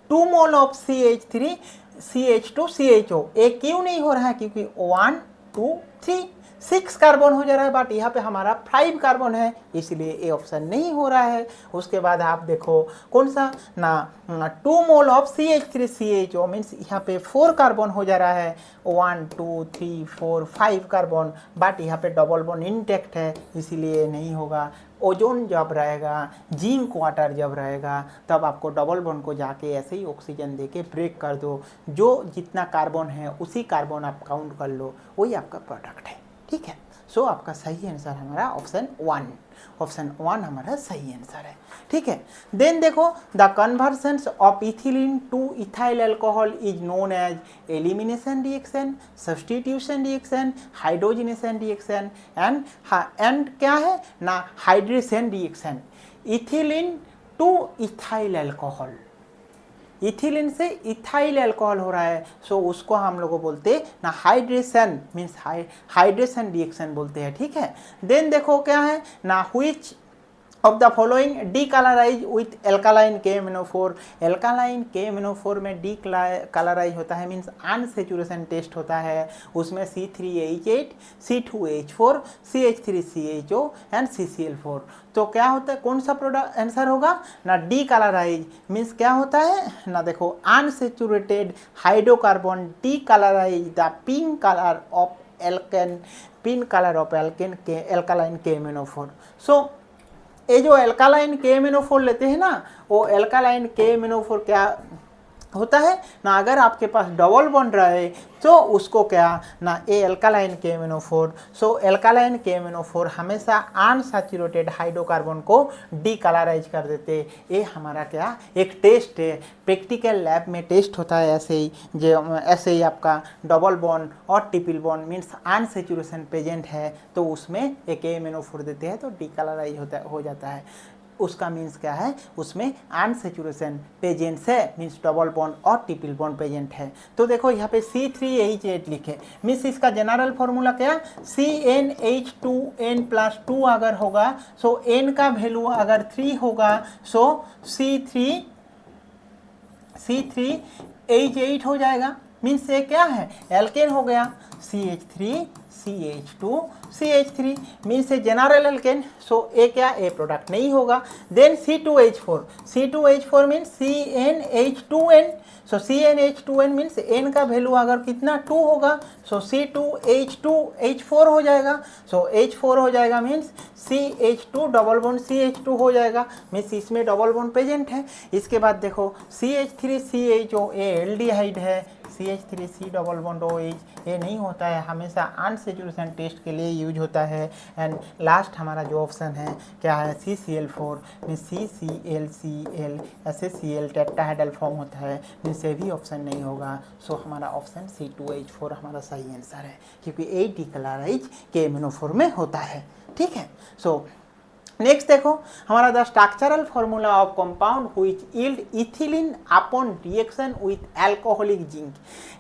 2 mole of CH3 CH2 CHO, ये क्यों नहीं हो रहा है? क्योंकि 1 2 3 6 कार्बन हो जा रहा है, बट यहाँ पे हमारा 5 कार्बन है, इसलिए ये ऑप्शन नहीं हो रहा है। उसके बाद आप देखो कौन सा ना 2 mole of CH3 CHO means यहाँ पे 4 कार्बन हो जा रहा है, 1 2 3 4 5 कार्बन, बट यहाँ पे डबल बॉन्ड इंटैक्ट है, इसीलिए नहीं होगा। ओजोन जब रहेगा, जिंक वाटर जब रहेगा, तब आपको डबल बॉन्ड को जाके ऐसे ही ऑक्सीजन देके ब्रेक कर दो, जो जितना कार्बन है उसी कार्बन आप काउंट कर लो, वही आपका प्रोडक्ट है, ठीक है। सो आपका सही आंसर हमारा ऑप्शन 1, ऑप्शन 1 हमारा सही आंसर है, ठीक है। देन देखो the conversion of ethylene to ethyl alcohol is known as elimination reaction, substitution reaction, hydrogenation reaction and क्या है ना, hydration reaction. Ethylene to ethyl alcohol, ethylene से इथाइल अल्कोहल हो रहा है, सो उसको हम लोग बोलते हैं ना हाइड्रेशन मीन्स हाइड्रेशन रिएक्शन बोलते हैं, ठीक है। देन देखो क्या है ना, which of the following decolourise with alkaline KMnO4। Alkaline KMnO4 में डीकलराइज होता है मीन्स अनसेचुरेशन टेस्ट होता है, उसमें C3H8 C2H4 CH3CHO and CCl4। तो क्या होता है, कौन सा प्रोडक्ट आंसर होगा ना? डीकलराइज मीन्स क्या होता है ना, देखो unsaturated hydrocarbon decolourise the pink colour of alkene, pink colour of alkaline KMnO4। सो ये जो एल्कालाइन KMnO4 लेते हैं ना, वो एल्कालाइन KMnO4 क्या होता है ना, अगर आपके पास डबल बॉन्ड रहे तो उसको क्या ना, ए एल्कालाइन KMnO4, सो एल्कालाइन KMnO4 हमेशा अनसैचुरेटेड हाइड्रोकार्बन को डीकलराइज कर देते। ये हमारा क्या एक टेस्ट है, प्रैक्टिकल लैब में टेस्ट होता है ऐसे ही आपका डबल बॉन्ड और triple bond means unsaturation present है, तो उसमें एक KMnO4 देते हैं तो डीकलराइज हो जाता है। उसका मीन्स क्या है, उसमें अनसैचुरेशन प्रेजेंट है मीन्स डबल बॉन्ड और ट्रिपल बॉन्ड प्रेजेंट है। तो देखो यहाँ पे C3H8 लिखे मीन्स इसका जनरल फॉर्मूला क्या, CnH2n+2 अगर होगा, सो n का वैल्यू अगर 3 होगा, सो C3H8 हो जाएगा, मीन्स ये क्या है एल्केन हो गया, CH3 CH2 CH3 means a general alkene, सो ए क्या ए प्रोडक्ट नहीं होगा। देन C2H4 मीन्स CnH2n, सो CnH2n मीन्स n का वैल्यू अगर कितना 2 होगा, सो C2H2H4 हो जाएगा, सो H4 हो जाएगा means CH2 double bond CH2 हो जाएगा, मीन्स इसमें डबल बॉन्ड प्रेजेंट है। इसके बाद देखो CH3CHO ए एल्डिहाइड है, CH3C डबल बॉन्ड OH ये नहीं होता है, हमेशा अनसैचुरेशन टेस्ट के लिए यूज होता है। एंड लास्ट हमारा जो ऑप्शन है क्या है, CCl4 मीन्स CClCl ऐसे Cl टेट्राहेड्रल फॉर्म होता है, मीन्स ये भी ऑप्शन नहीं होगा। सो हमारा ऑप्शन C2H4 हमारा सही आंसर है, क्योंकि ए डिक्लोराइज के एमिनोफोर में होता है। ठीक है, सो नेक्स्ट देखो हमारा the structural formula of compound which yield ethylene upon reaction with alcoholic zinc.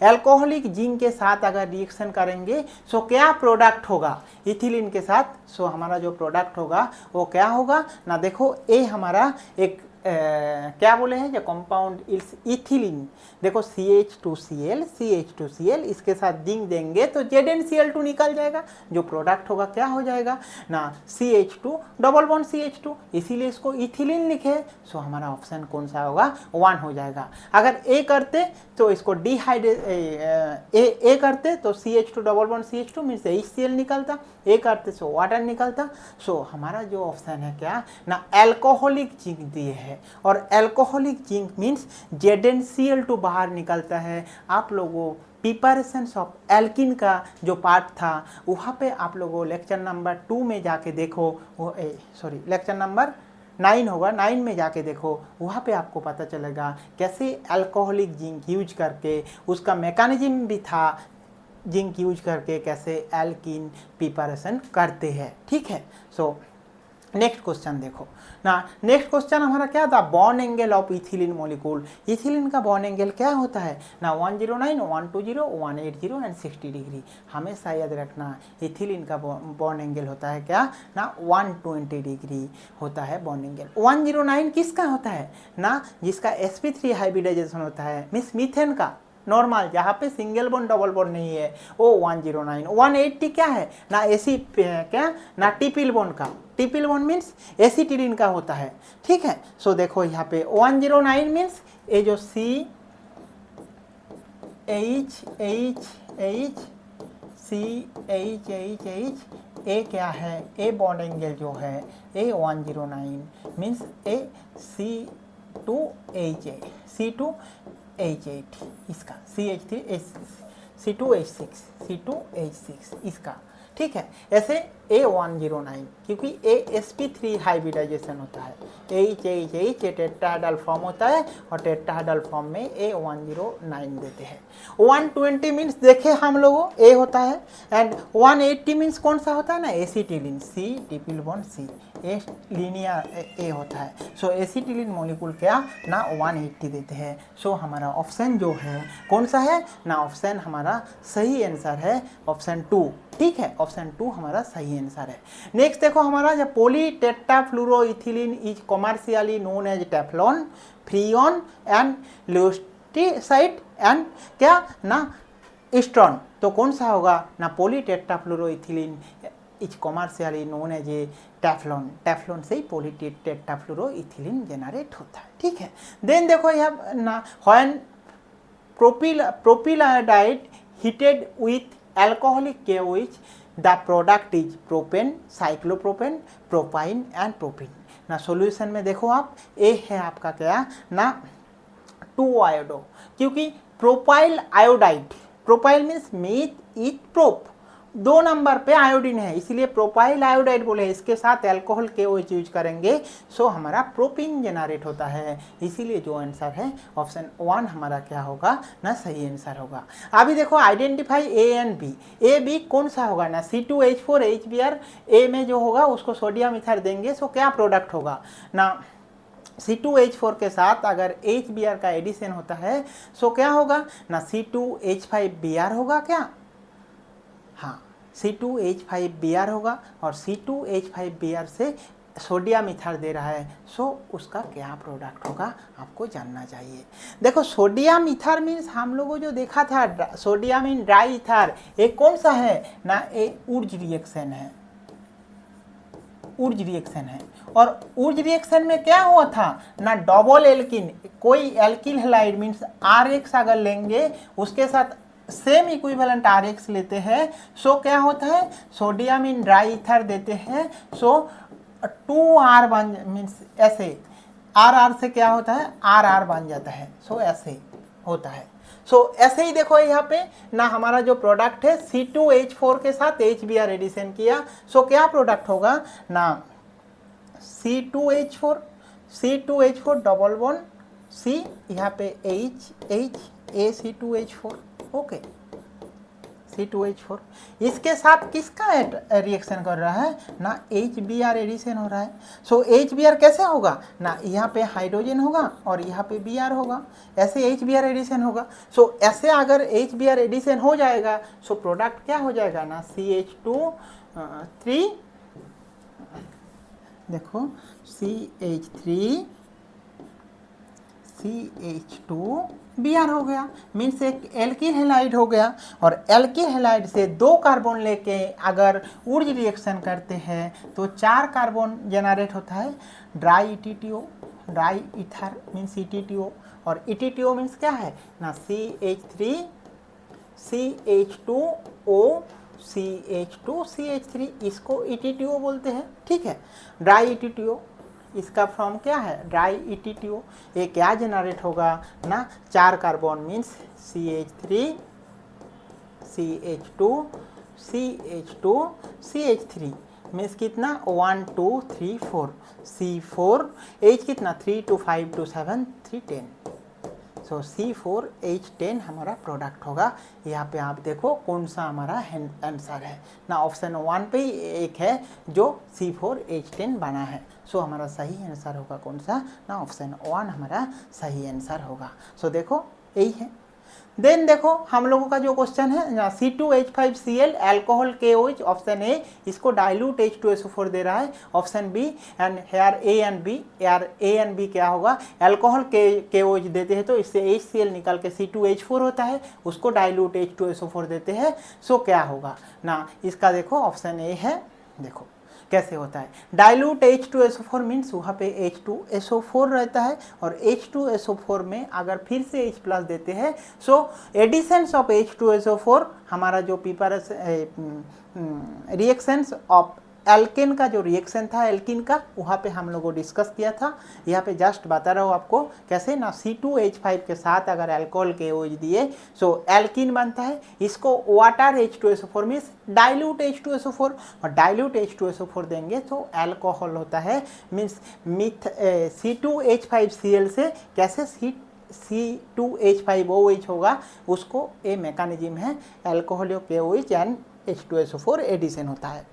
Alcoholic zinc के साथ अगर रिएक्शन करेंगे सो क्या प्रोडक्ट होगा इथिलीन के साथ, सो हमारा जो प्रोडक्ट होगा वो क्या होगा ना। देखो ए हमारा एक क्या बोले हैं जो कंपाउंड इथिलीन, देखो CH2Cl इसके साथ जिंक देंगे तो ZnCl2 निकल जाएगा, जो प्रोडक्ट होगा क्या हो जाएगा ना CH2 डबल बॉन्ड CH2, इसीलिए इसको इथिलीन लिखे। सो हमारा ऑप्शन कौन सा होगा 1 हो जाएगा। अगर ए करते तो इसको ए करते तो CH2 double bond CH2 means HCl निकलता, ए करते सो वाटर निकलता। सो हमारा जो ऑप्शन है क्या ना अल्कोहलिक जिंक दिए है, और अल्कोहलिक जिंक मीन्स ZnCl2 बाहर निकलता है। आप लोगों प्रिपरेशंस ऑफ एल्किन का जो पार्ट था वहाँ पे आप लोगों लेक्चर नंबर 2 में जाके देखो, वो लेक्चर नंबर 9 होगा, 9 में जाके देखो, वहाँ पे आपको पता चलेगा कैसे अल्कोहलिक जिंक यूज करके, उसका मैकेनिज्म भी था जिंक यूज करके कैसे एल्किन प्रिपरेशन करते हैं। ठीक है, सो नेक्स्ट क्वेश्चन देखो ना। नेक्स्ट क्वेश्चन हमारा क्या था, bond angle of ethylene molecule. Ethylene का बॉन्ड एंगल क्या होता है ना 109, 120, 180 एंड 60 डिग्री। हमेशा याद रखना इथिलीन का बॉन्ड एंगल होता है क्या ना 120 डिग्री होता है बॉन्ड एंगल। 109 किसका होता है ना, जिसका sp3 हाइब्रिडाइजेशन होता है, मीन्स मीथेन का नॉर्मल, जहाँ पे सिंगल बॉन्ड डबल बॉन्ड नहीं है वो 109। 180 क्या है ना एसी क्या ना ट्रिपल बॉन्ड का, ट्रिपल बॉन्ड मीन्स एसिटिलीन का होता है। ठीक है, सो देखो यहाँ पे 109 मीन्स ये जो CH ए क्या है, ए बॉन्ड एंगल जो है ए 109 मीन्स ए C2H8 इसका C2H6 इसका। ठीक है, ऐसे A109 क्योंकि sp3 हाइब्रिडाइजेशन होता है, H टेट्राहेड्रल फॉर्म होता है और टेट्राहेड्रल फॉर्म में A109 देते हैं। 120 मीन्स देखे हम लोगों A होता है, एंड 180 मीन्स कौन सा होता है ना acetylene, C triple bond C, a linear a होता है। सो एसिटिलीन मॉलिक्यूल क्या ना 180 देते हैं। सो हमारा ऑप्शन जो है कौन सा है ना, ऑप्शन हमारा सही आंसर है ऑप्शन 2। ठीक है, ऑप्शन 2 हमारा सही आंसर है। नेक्स्ट देखो हमारा जो polytetrafluoroethylene is commercially known as Teflon, Freon and lewisite and क्या ना स्ट्रॉन। तो कौन सा होगा ना polytetrafluoroethylene is commercially known as a Teflon, Teflon से ही पॉलीटेट्राफ्लोरोइथिलीन जनरेट होता है। ठीक है, देन देखो यहाँ ना when propyl iodide heated with alcoholic KOH the product is propane, cyclopropane, propyne and propene। ना सॉल्यूशन में देखो आप ए है आपका क्या ना 2 आयोडो, क्योंकि propyl iodide, propyl means meth eth prop, 2 number पे आयोडीन है इसलिए प्रोपाइल आयोडाइड बोले, इसके साथ अल्कोहल KOH यूज करेंगे सो हमारा प्रोपीन जनरेट होता है, इसीलिए जो आंसर है ऑप्शन 1 हमारा क्या होगा ना सही आंसर होगा। अभी देखो identify A and B, A B कौन सा होगा ना C2H4 HBr, ए में जो होगा उसको सोडियम ईथर देंगे सो क्या प्रोडक्ट होगा ना C2H4 के साथ अगर HBr का एडिशन होता है सो क्या होगा ना C2H5Br होगा क्या, हाँ C2H5Br होगा, और C2H5Br से सोडियम ईथर दे रहा है, सो उसका क्या प्रोडक्ट होगा आपको जानना चाहिए। देखो सोडियम ईथर मीन्स हम लोगों जो देखा था सोडियम इन ड्राई ईथर, ये कौन सा है ना, ये ऊर्ज रिएक्शन है, ऊर्ज रिएक्शन है। और ऊर्ज रिएक्शन में क्या हुआ था ना, डबल एल्किन, कोई एल्किल हैलाइड मीन्स RX अगर लेंगे उसके साथ सेम इक्विवेलेंट RX लेते हैं, सो क्या होता है, सोडियम इन ड्राई ईथर देते हैं, सो 2R बन मीन्स ऐसे RR से क्या होता है, RR बन जाता है, सो ऐसे होता है। सो ऐसे ही देखो यहाँ पे ना, हमारा जो प्रोडक्ट है C2H4 के साथ HBr एडिशन किया, सो क्या प्रोडक्ट होगा ना, C2H4 डबल बॉन्ड C, यहाँ पे AC2H4, ओके C2H4, इसके साथ किसका रिएक्शन कर रहा है ना, HBr एडिशन हो रहा है। सो HBr कैसे होगा ना, यहाँ पे हाइड्रोजन होगा और यहाँ पे Br होगा, ऐसे HBr एडिशन होगा। सो ऐसे अगर HBr एडिशन हो जाएगा, सो प्रोडक्ट क्या हो जाएगा ना, CH2 देखो CH3 CH2Br हो गया, मीन्स एक एल्किल हैलाइड हो गया। और एल्किल हैलाइड से 2 कार्बन लेके अगर ऊर्ज रिएक्शन करते हैं तो 4 कार्बन जनरेट होता है, dry ETTO, dry ether means ETTO, और ETTO मीन्स क्या है ना, CH3 CH2O CH2 CH3, इसको ETTO बोलते हैं, ठीक है। ड्राई ETTO, इसका फॉर्म क्या है, ड्राई ETTO, ये क्या जनरेट होगा ना, 4 carbon means CH3 CH2 CH2 CH3 means कितना 1 2 3 4 C4 H कितना 3 2 5 2 7 3 10, सो C4H10 हमारा प्रोडक्ट होगा। यहाँ पे आप देखो कौन सा हमारा आंसर है ना, ऑप्शन 1 पे एक है जो C4H10 बना है, सो हमारा सही आंसर होगा कौन सा ना, ऑप्शन 1 हमारा सही आंसर होगा। सो देखो यही है। देन देखो हम लोगों का जो क्वेश्चन है C2H5Cl alcohol KOH, option A इसको डाइल्यूट H2SO4 दे रहा है, option B and here A and B, यार ए एंड बी क्या होगा, अल्कोहल KOH देते हैं तो इससे HCl निकल के C2H4 होता है, उसको डाइल्यूट H2SO4 देते हैं, सो क्या होगा ना, इसका देखो ऑप्शन ए है। देखो कैसे होता है, डाइल्यूट H2SO4 मीन्स वहाँ पे H2SO4 रहता है, और H2SO4 में अगर फिर से H प्लस देते हैं, सो एडिशंस ऑफ H2SO4 हमारा जो पीपरस रिएक्शंस ऑफ एल्केन का जो रिएक्शन था एल्किन का, वहाँ पे हम लोगों डिस्कस किया था। यहाँ पे जस्ट बता रहा हूँ आपको कैसे ना, C2H5 के साथ अगर अल्कोहल KOH दिए सो एल्किन बनता है, इसको water H2SO4 means dilute H2SO4, और डाइल्यूट H2SO4 देंगे तो अल्कोहल होता है, मीन्स C2H5Cl से कैसे C2H5OH होगा, उसको ये मैकेनिज्म है, alcohol KOH and H2SO4 addition होता है,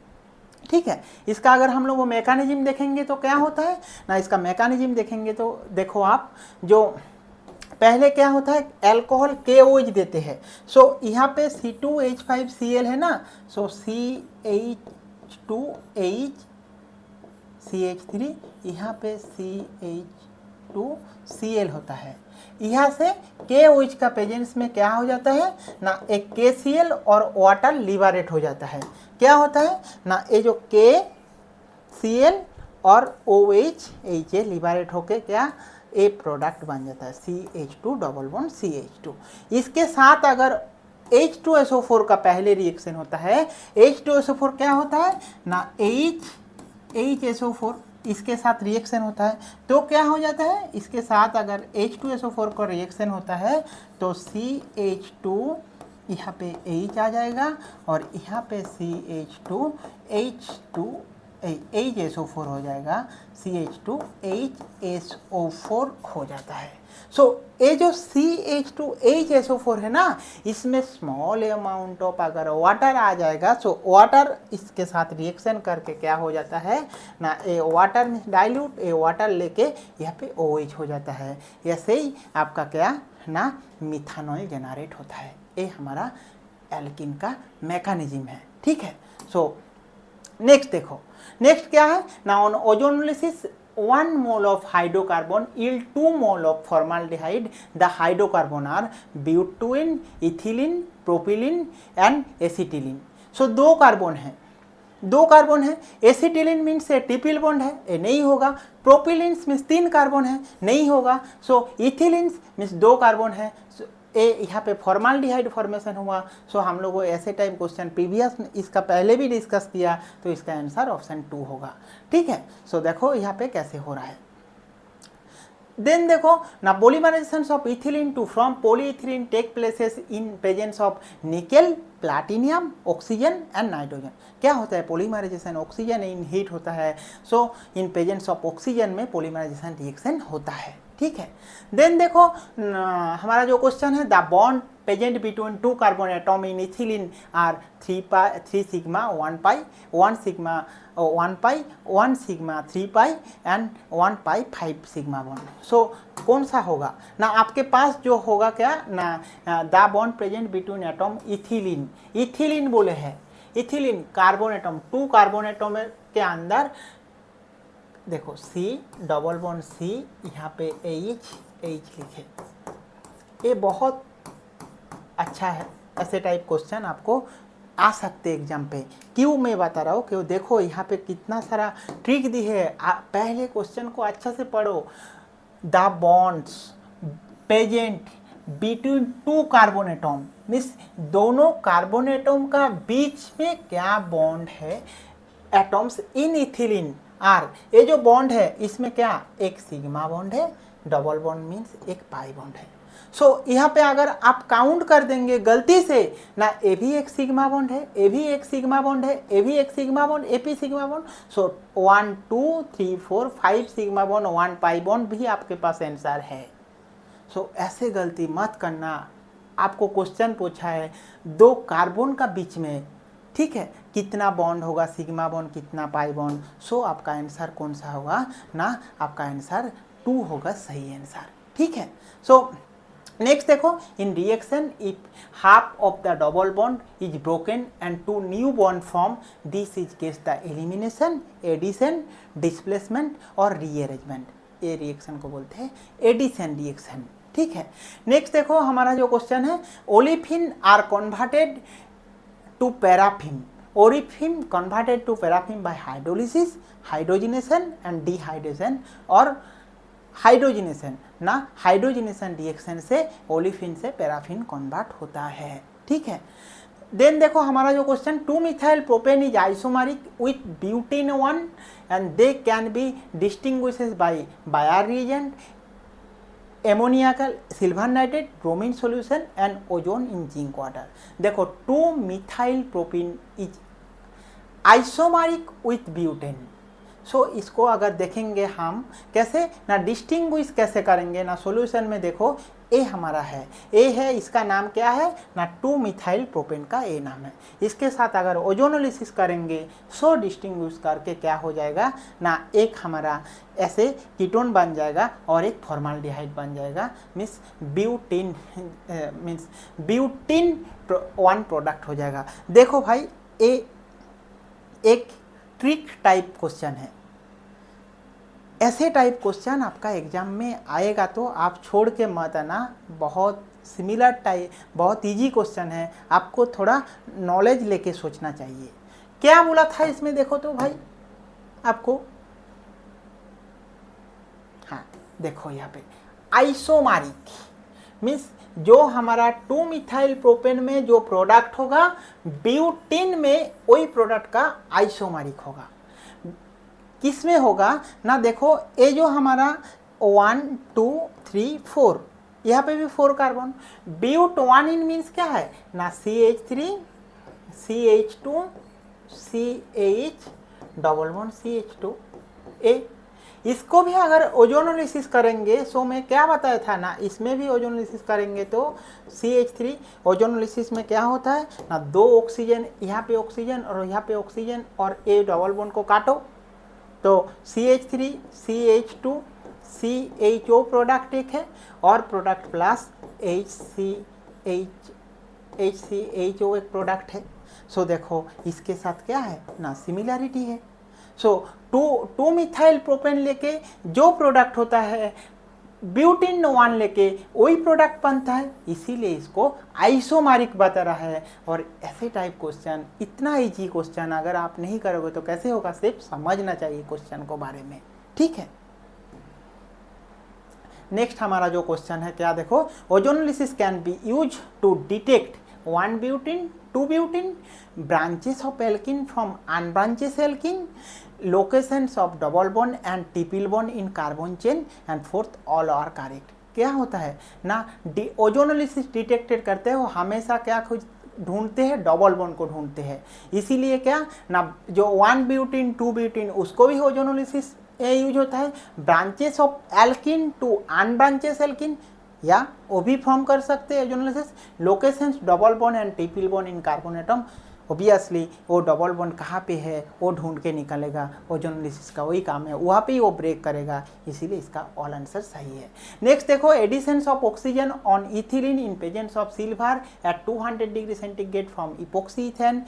ठीक है। इसका अगर हम लोग वो मैकेनिज्म देखेंगे तो क्या होता है ना, इसका मैकेनिज्म देखेंगे तो देखो आप, जो पहले क्या होता है अल्कोहल KOH देते हैं, सो यहाँ पे C2H5Cl है ना, सो CH2H CH3, यहाँ पे CH2Cl होता है, यहाँ से KOH का प्रेजेंस में क्या हो जाता है ना, एक KCl और वाटर लिबरेट हो जाता है, क्या होता है ना, ये जो KCl और OH ये लिबरेट होके क्या ए प्रोडक्ट बन जाता है CH2 डबल बॉन्ड CH2। इसके साथ अगर H2SO4 का पहले रिएक्शन होता है, H2SO4 क्या होता है ना, HSO4, इसके साथ रिएक्शन होता है तो क्या हो जाता है, इसके साथ अगर H2SO4 का रिएक्शन होता है तो CH2 यहाँ पे H आ जाएगा, और यहाँ पे HSO4 हो जाएगा, CH2HSO4 हो जाता है। सो ये जो CH2HSO4 है ना, इसमें स्मॉल अमाउंट ऑफ अगर वाटर आ जाएगा, सो वाटर इसके साथ रिएक्शन करके क्या हो जाता है ना, ए वाटर में डाइल्यूट, ए वाटर लेके यहाँ पे OH हो जाता है, ऐसे ही आपका क्या ना मिथानॉल जनरेट होता है। ये हमारा एल्किन का मैकेनिज्म है, ठीक है। सो नेक्स्ट देखो, नेक्स्ट क्या है ना, on ozonolysis 1 mole of hydrocarbon yield 2 mole of formaldehyde. The hydrocarbon are butene, ethylene, propylene and acetylene. So दो कार्बन है, दो कार्बन है। एसिटिलीन मीन्स ट्रिपल बॉन्ड है, ये नहीं होगा। प्रोपिलिन्स मीन्स 3 कार्बन है, नहीं होगा। सो इथिलीन्स मीन्स 2 कार्बन है, ए यहाँ पे फॉर्माल्डिहाइड फॉर्मेशन हुआ। सो हम लोग को ऐसे टाइप क्वेश्चन प्रीवियस इसका पहले भी डिस्कस किया, तो इसका आंसर ऑप्शन 2 होगा। ठीक है, सो देखो यहाँ पे कैसे हो रहा है। देन देखो ना, polymerization of ethylene to from polyethylene take places in presence of nickel, platinum, oxygen and nitrogen. क्या होता है पॉलीमराइजेशन? ऑक्सीजन इन हीट होता है, so in presence of oxygen में पॉलीमराइजेशन रिएक्शन होता है। ठीक है, देन देखो हमारा जो क्वेश्चन है, the bond present between 2 carbon atom in ethylene are 3 sigma 1 pi, 1 sigma 1 pi, 1 sigma 3 pi and 1 pi 5 sigma bond. So कौन सा होगा ना, आपके पास जो होगा क्या ना, the bond present between atom ethylene, ethylene बोले हैं, ethylene carbon atom, 2 carbon atom के अंदर देखो C डबल बॉन्ड C, यहाँ पे H लिखे। ये बहुत अच्छा है, ऐसे टाइप क्वेश्चन आपको आ सकते एग्जाम पे। क्यों मैं बता रहा हूँ, क्यों देखो यहाँ पे कितना सारा ट्रिक दी है। पहले क्वेश्चन को अच्छा से पढ़ो। The bonds present between 2 carbon atom means दोनों कार्बन एटम का बीच में क्या बॉन्ड है, एटम्स इन इथिलीन आर, ये जो बॉन्ड है इसमें क्या एक सिग्मा बॉन्ड है, डबल बॉन्ड मीन्स एक पाई बॉन्ड है। सो यहाँ पे अगर आप काउंट कर देंगे गलती से ना, ए भी एक सिग्मा बॉन्ड है, ए भी एक सिग्मा बॉन्ड है, ए भी एक सिग्मा बॉन्ड, ए भी सिग्मा बॉन्ड, सो 1 2 3 4 5 सिग्मा बॉन्ड, 1 पाई बॉन्ड भी आपके पास आंसर है। सो ऐसे गलती मत करना। आपको क्वेश्चन पूछा है 2 कार्बन का बीच में, ठीक है, कितना बॉन्ड होगा, सिग्मा बॉन्ड कितना पाई बॉन्ड। सो आपका आंसर कौन सा होगा ना, आपका आंसर 2 होगा सही आंसर। ठीक है, सो नेक्स्ट देखो, in reaction if half of the double bond is broken and 2 new bond form, this is case the elimination, addition, displacement और रीअरेंजमेंट। ये रिएक्शन को बोलते हैं एडिशन रिएक्शन। ठीक है, नेक्स्ट देखो हमारा जो क्वेश्चन है, olefin are converted to paraffin, orifin converted to paraffin by hydrolysis, hydrogenation and dehydration और हाइड्रोजिनेशन ना, हाइड्रोजिनेशन रिएक्शन से ओलिफिन से पैराफिन कन्वर्ट होता है। ठीक है, देन देखो हमारा जो question, 2 methyl propane is isomeric with butane 1 and they can be distinguishes by Baeyer reagent, ammoniacal, silver nitrate, bromine solution and ozone in zinc water. देखो 2 methyl propene is isomeric with butane. So इसको अगर देखेंगे हम कैसे ना, distinguish कैसे करेंगे ना, सॉल्यूशन में देखो ए हमारा है, ए है, इसका नाम क्या है ना, 2 मिथाइल प्रोपेन का ए नाम है। इसके साथ अगर ओजोनोलिसिस करेंगे सो डिस्टिंग्विश करके क्या हो जाएगा ना, एक हमारा ऐसे कीटोन बन जाएगा और एक फॉर्माल्डिहाइड बन जाएगा, means butene, means butene 1 product हो जाएगा। देखो भाई ये एक ट्रिक टाइप क्वेश्चन है, ऐसे टाइप क्वेश्चन आपका एग्जाम में आएगा तो आप छोड़ के मत आना। बहुत सिमिलर टाइप, बहुत इजी क्वेश्चन है, आपको थोड़ा नॉलेज लेके सोचना चाहिए। क्या बोला था इसमें देखो तो भाई आपको, हाँ देखो यहाँ पे आइसोमेरिक मीन्स जो हमारा 2 मिथाइल प्रोपेन में जो प्रोडक्ट होगा ब्यूटीन में वही प्रोडक्ट का आइसोमेरिक होगा। किस में होगा ना, देखो ये जो हमारा 1 2 3 4, यहाँ पे भी 4 कार्बन, ब्यूट 1 इन मीन्स क्या है ना, CH3 CH2 CH double bond CH2 ए। इसको भी अगर ओजोनोलिसिस करेंगे, सो मैं क्या बताया था ना, इसमें भी ओजोनोलिसिस करेंगे तो CH3 ओजोनोलिसिस में क्या होता है ना, 2 ऑक्सीजन, यहाँ पे ऑक्सीजन और यहाँ पे ऑक्सीजन और ए डबल बॉन्ड को काटो तो CH3 CH2 CHO प्रोडक्ट एक है और प्रोडक्ट प्लस HCHO एक प्रोडक्ट है। सो देखो इसके साथ क्या है ना, सिमिलैरिटी है। सो 2 मिथाइल प्रोपेन लेके जो प्रोडक्ट होता है ब्यूटेन 1 लेके वही प्रोडक्ट बनता है, इसीलिए इसको आइसोमेरिक बता रहा है। और ऐसे टाइप क्वेश्चन, इतना इजी क्वेश्चन अगर आप नहीं करोगे तो कैसे होगा, सिर्फ समझना चाहिए क्वेश्चन को बारे में, ठीक है। नेक्स्ट हमारा जो क्वेश्चन है क्या देखो, ozonolysis can be use to detect 1 butane 2 butane branches of alkene from unbranched alkene, locations of double bond and triple bond in carbon chain, and fourth all are correct। क्या होता है ना, ozonolysis detected करते हैं वो हमेशा क्या ढूंढते हैं, डबल बॉन्ड को ढूंढते हैं। इसीलिए क्या ना, जो 1 ब्यूटेन 2 ब्यूटेन उसको भी ओजोनोलिसिस यूज होता है। Branches of alkene to unbranches alkene या वो भी फॉर्म कर सकते हैं ozonolysis. Locations double bond and triple bond in carbon atom, obviously वो डबल बॉन्ड कहाँ पे है वो ढूंढ के निकलेगा, ओजोनोलिसिस का वही काम है, वहाँ पे ही वो ब्रेक करेगा, इसीलिए इसका ऑल आंसर सही है। नेक्स्ट देखो, additions of oxygen on ethylene in presence of silver at 200 degree centigrade from epoxy ethane,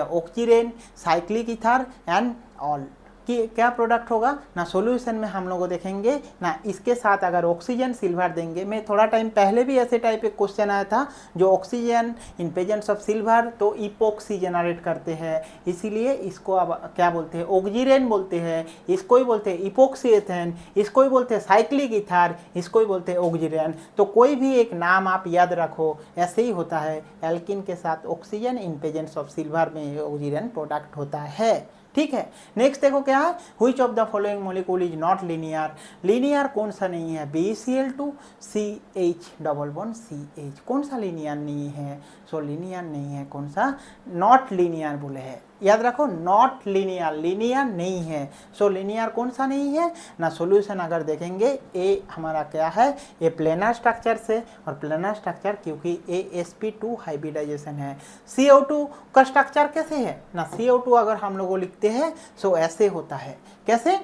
oxirane, cyclic ether and all कि क्या प्रोडक्ट होगा ना, सॉल्यूशन में हम लोग देखेंगे ना, इसके साथ अगर ऑक्सीजन सिल्वर देंगे। मैं थोड़ा टाइम पहले भी ऐसे टाइप एक क्वेश्चन आया था, जो oxygen in presence of silver तो इपोक्सी जनरेट करते हैं, इसीलिए इसको अब क्या बोलते हैं, ऑक्सीरेन बोलते हैं, इसको ही बोलते हैं इपोक्सी एथेन, इसको ही बोलते हैं साइक्लिक इथर, इसको ही बोलते हैं ऑक्सीरेन। तो कोई भी एक नाम आप याद रखो, ऐसे ही होता है, एल्किन के साथ oxygen in presence of silver में ऑक्सीरेन प्रोडक्ट होता है, ठीक है। नेक्स्ट देखो क्या है, which of the following molecule is not linear, linear कौन सा नहीं है, BeCl2 CH double bond CH, कौन सा लीनियर नहीं है, सो लीनियर नहीं है, कौन सा, नॉट लीनियर बोले है, याद रखो नॉट लीनियर, लीनियर नहीं है। सो लीनियर कौन सा नहीं है ना, सॉल्यूशन अगर देखेंगे ए हमारा क्या है, ये प्लेनर स्ट्रक्चर से, और प्लेनर स्ट्रक्चर क्योंकि sp2 हाइब्रिडाइजेशन है। CO2 का स्ट्रक्चर कैसे है ना, CO2 अगर हम लोग लिखते हैं सो ऐसे होता है, कैसे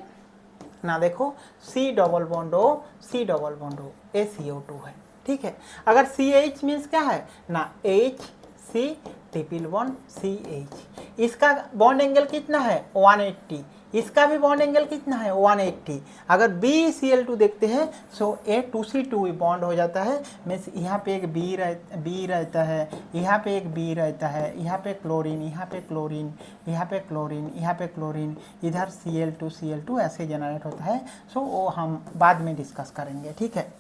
ना, देखो C double bond O C double bond O, ये CO2 है, ठीक है। अगर CH मीन्स क्या है ना, HC ट्रिपल बॉन्ड CH, इसका बॉन्ड एंगल कितना है 180, इसका भी बॉन्ड एंगल कितना है 180। अगर BeCl2 देखते हैं सो A2C2 बॉन्ड हो जाता है, मीन्स यहाँ पे एक B रहता है, यहाँ पे एक B रहता है, यहाँ पे क्लोरीन, यहाँ पे क्लोरीन, यहाँ पे क्लोरीन, यहाँ पे क्लोरीन, इधर Cl2 ऐसे जनरेट होता है। सो वो हम बाद में डिस्कस करेंगे, ठीक है।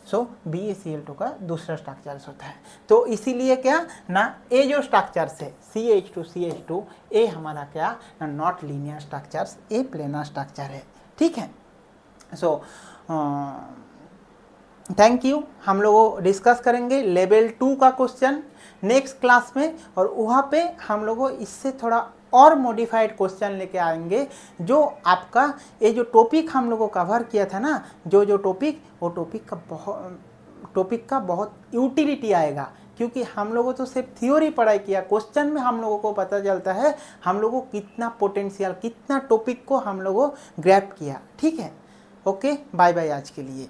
सो BeCl2 का दूसरा स्ट्रक्चर होता है, तो इसीलिए क्या ना, ये जो स्ट्रक्चर्स है CH2 ये हमारा क्या ना, नॉट लीनियर स्ट्रक्चर्स, ये प्लेनर स्ट्रक्चर है, ठीक है। सो थैंक यू, हम लोग डिस्कस करेंगे लेवल 2 का क्वेश्चन नेक्स्ट क्लास में, और वहाँ पे हम लोग इससे थोड़ा और मॉडिफाइड क्वेश्चन लेके आएंगे, जो आपका ये जो टॉपिक हम लोगों को कवर किया था ना, जो टॉपिक, वो टॉपिक का बहुत यूटिलिटी आएगा, क्योंकि हम लोगों तो सिर्फ थ्योरी पढ़ाई किया, क्वेश्चन में हम लोगों को पता चलता है हम लोगों को कितना पोटेंशियल, कितना टॉपिक को हम लोगों ग्रैब किया, ठीक है। ओके, बाय बाय आज के लिए।